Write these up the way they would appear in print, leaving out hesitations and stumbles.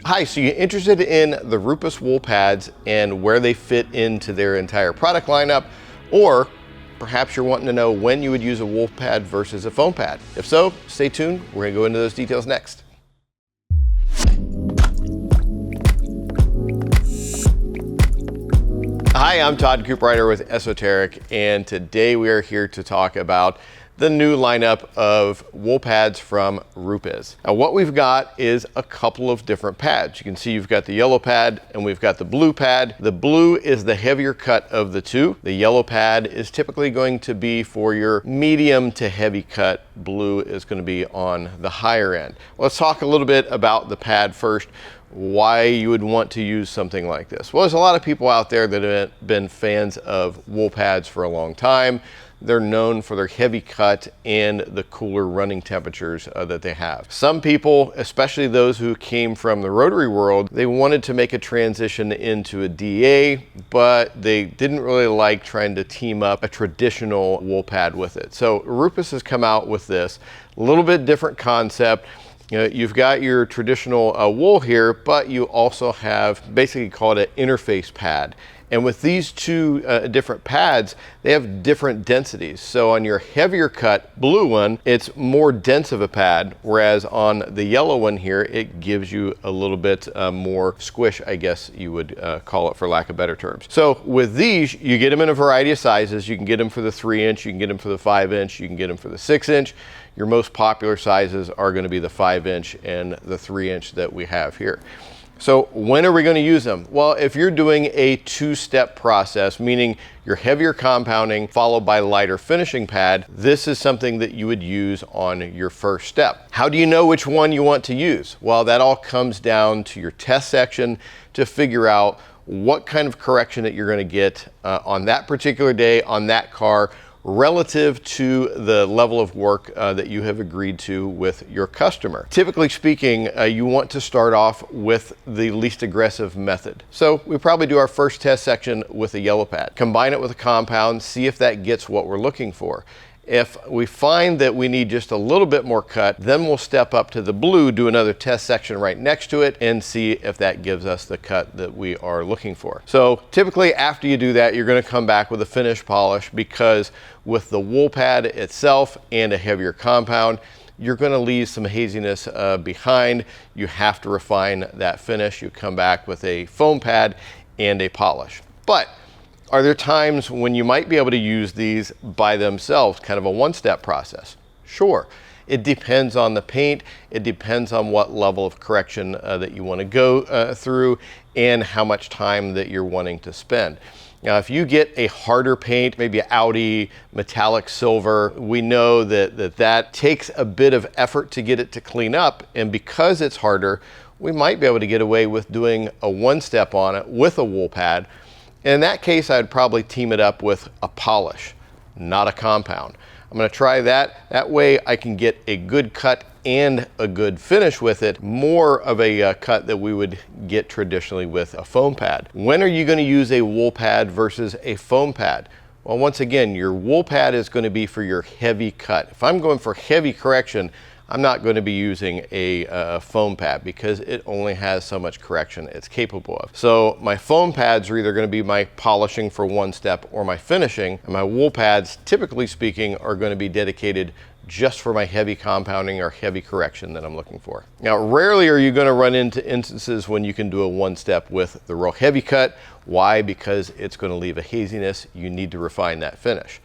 Hi, so you're interested in the RUPES wool pads and where they fit into their entire product lineup, or perhaps you're wanting to know when you would use a wool pad versus a foam pad. If so, stay tuned. We're going to go into those details next. Hi, I'm Todd Cooprider with Esoteric, and today we are here to talk about the new lineup of wool pads from RUPES. Now what we've got is a couple of different pads. You can see you've got the yellow pad and we've got the blue pad. The blue is the heavier cut of the two. The yellow pad is typically going to be for your medium to heavy cut. Blue is going to be on the higher end. Let's talk a little bit about the pad first. Why you would want to use something like this. Well, there's a lot of people out there that have been fans of wool pads for a long time. They're known for their heavy cut and the cooler running temperatures that they have. Some people, especially those who came from the rotary world, they wanted to make a transition into a DA, but they didn't really like trying to team up a traditional wool pad with it. So RUPES has come out with this, a little bit different concept. You've got your traditional wool here, but you also have basically called an interface pad. And with these two different pads, they have different densities. So on your heavier cut blue one, it's more dense of a pad, whereas on the yellow one here, it gives you a little bit more squish, I guess you would call it for lack of better terms. So with these, you get them in a variety of sizes. You can get them for the 3-inch, you can get them for the 5-inch, you can get them for the 6-inch. Your most popular sizes are going to be the 5-inch and the 3-inch that we have here. So when are we going to use them? Well, if you're doing a two-step process, meaning your heavier compounding followed by lighter finishing pad, this is something that you would use on your first step. How do you know which one you want to use? Well, that all comes down to your test section to figure out what kind of correction that you're going to get on that particular day on that car, relative to the level of work that you have agreed to with your customer. Typically speaking, you want to start off with the least aggressive method. So we probably do our first test section with a yellow pad. Combine it with a compound, see if that gets what we're looking for. If we find that we need just a little bit more cut, then we'll step up to the blue, do another test section right next to it, and see if that gives us the cut that we are looking for. So typically after you do that, you're going to come back with a finish polish, because with the wool pad itself and a heavier compound, you're going to leave some haziness behind. You have to refine that finish. You come back with a foam pad and a polish. But are there times when you might be able to use these by themselves, kind of a one-step process? Sure. It depends on the paint. It depends on what level of correction that you want to go through and how much time that you're wanting to spend. Now, if you get a harder paint, maybe Audi metallic silver, we know that takes a bit of effort to get it to clean up. And because it's harder, we might be able to get away with doing a one-step on it with a wool pad. In that case, I'd probably team it up with a polish, not a compound. I'm going to try that. That way I can get a good cut and a good finish with it, more of a cut that we would get traditionally with a foam pad. When are you going to use a wool pad versus a foam pad? Well, once again, your wool pad is going to be for your heavy cut. If I'm going for heavy correction, I'm not going to be using a foam pad because it only has so much correction it's capable of. So my foam pads are either going to be my polishing for one step or my finishing, and my wool pads, typically speaking, are going to be dedicated just for my heavy compounding or heavy correction that I'm looking for. Now, rarely are you going to run into instances when you can do a one step with the real heavy cut. Why? Because it's going to leave a haziness. You need to refine that finish.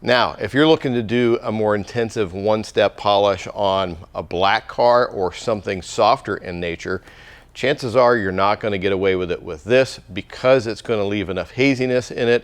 Now, if you're looking to do a more intensive one-step polish on a black car or something softer in nature, chances are you're not going to get away with it with this, because it's going to leave enough haziness in it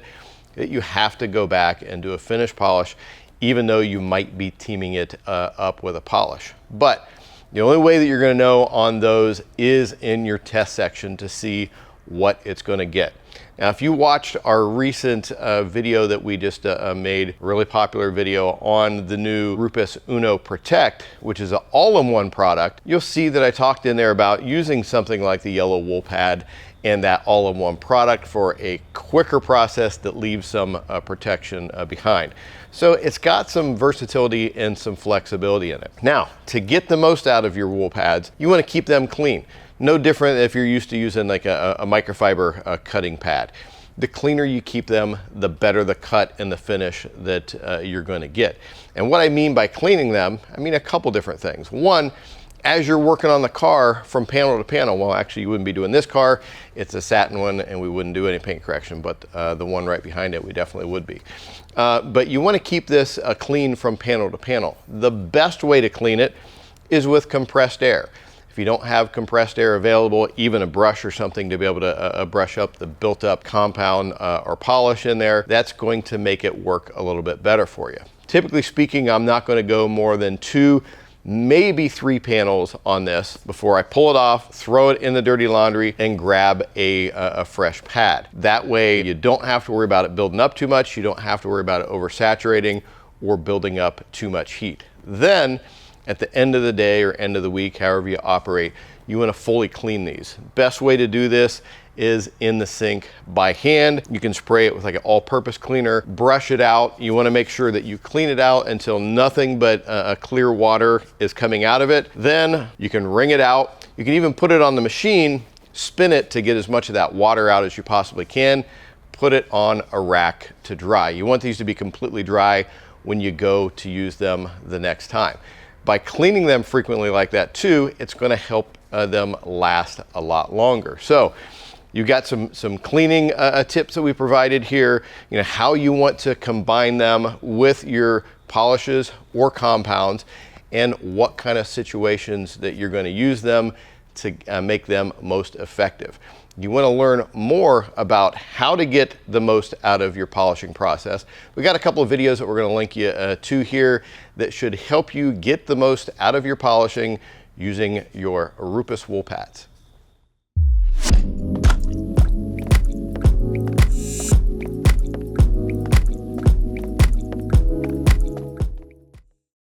that you have to go back and do a finish polish, even though you might be teaming it up with a polish. But the only way that you're going to know on those is in your test section to see what it's going to get. Now, if you watched our recent video that we just made, really popular video on the new RUPES Uno Protect, which is an all-in-one product, you'll see that I talked in there about using something like the yellow wool pad and that all-in-one product for a quicker process that leaves some protection behind. So it's got some versatility and some flexibility in it. Now, to get the most out of your wool pads, you want to keep them clean. No different if you're used to using like a microfiber cutting pad. The cleaner you keep them, the better the cut and the finish that you're going to get. And what I mean by cleaning them, I mean a couple different things. One, as you're working on the car from panel to panel, well, actually you wouldn't be doing this car, it's a satin one and we wouldn't do any paint correction, but the one right behind it we definitely would be. But you want to keep this clean from panel to panel. The best way to clean it is with compressed air. If you don't have compressed air available, even a brush or something to be able to brush up the built up compound or polish in there, that's going to make it work a little bit better for you. Typically speaking, I'm not going to go more than 2, maybe 3 panels on this before I pull it off, throw it in the dirty laundry, and grab a fresh pad. That way you don't have to worry about it building up too much, you don't have to worry about it oversaturating or building up too much heat. Then at the end of the day or end of the week, however you operate, you want to fully clean these. Best way to do this is in the sink by hand. You can spray it with like an all-purpose cleaner, brush it out. You want to make sure that you clean it out until nothing but clear water is coming out of it. Then you can wring it out. You can even put it on the machine, spin it to get as much of that water out as you possibly can. Put it on a rack to dry. You want these to be completely dry when you go to use them the next time. By cleaning them frequently like that too, it's going to help them last a lot longer. So you got some cleaning tips that we provided here, you know, how you want to combine them with your polishes or compounds, and what kind of situations that you're going to use them to make them most effective. You want to learn more about how to get the most out of your polishing process. We got a couple of videos that we're going to link you to here that should help you get the most out of your polishing using your RUPES wool pads.